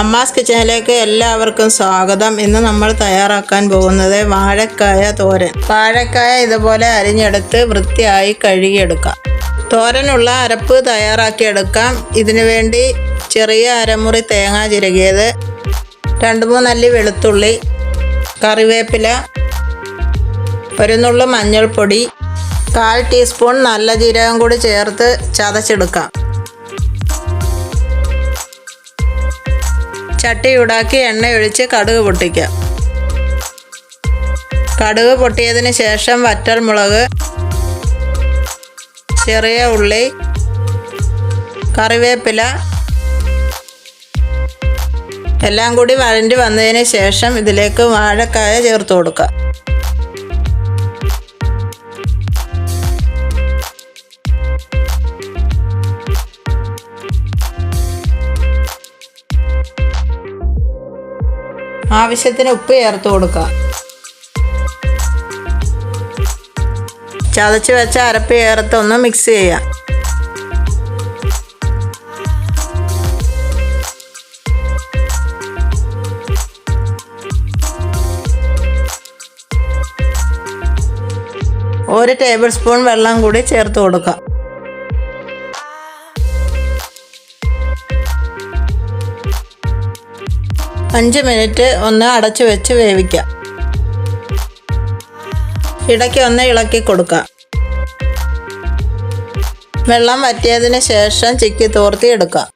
അമ്മാസ് കിച്ചണിലേക്ക് എല്ലാവർക്കും സ്വാഗതം. ഇന്ന് നമ്മൾ തയ്യാറാക്കാൻ പോകുന്നത് വാഴക്കായ തോരൻ. വാഴക്കായ ഇതുപോലെ അരിഞ്ഞെടുത്ത് വൃത്തിയായി കഴുകിയെടുക്കാം. തോരനുള്ള അരപ്പ് തയ്യാറാക്കിയെടുക്കാം. ഇതിനു വേണ്ടി ചെറിയ അരമുറി തേങ്ങ ചിരകിയത്, 2-3 അല്ലി വെളുത്തുള്ളി, കറിവേപ്പില, ഒരു നുള്ളു മഞ്ഞൾപ്പൊടി, 1/4 ടീസ്പൂൺ നല്ല ജീരകം കൂടി ചേർത്ത് ചതച്ചെടുക്കാം. ചട്ടി ചൂടാക്കി എണ്ണ ഒഴിച്ച് കടുക് പൊട്ടിക്കാം. കടുക് പൊട്ടിയതിന് ശേഷം വറ്റൽമുളക്, ചെറിയ ഉള്ളി, കറിവേപ്പില എല്ലാം കൂടി വഴണ്ടി വന്നതിന് ശേഷം ഇതിലേക്ക് വാഴക്കായ ചേർത്ത് കൊടുക്കാം. ആവശ്യത്തിന് ഉപ്പ് ചേർത്ത് കൊടുക്കുക. ചതച്ച് വെച്ച അരപ്പ് ചേർത്ത് ഒന്ന് മിക്സ് ചെയ്യാം. ഒരു ടേബിൾ സ്പൂൺ വെള്ളം കൂടി ചേർത്ത് കൊടുക്കാം. അഞ്ച് മിനിറ്റ് ഒന്ന് അടച്ചു വെച്ച് വേവിക്കാം. ഇടയ്ക്ക് ഒന്ന് ഇളക്കി കൊടുക്കാം. വെള്ളം വറ്റിയതിന് ശേഷം ചിക്കി തോർത്തി എടുക്കാം.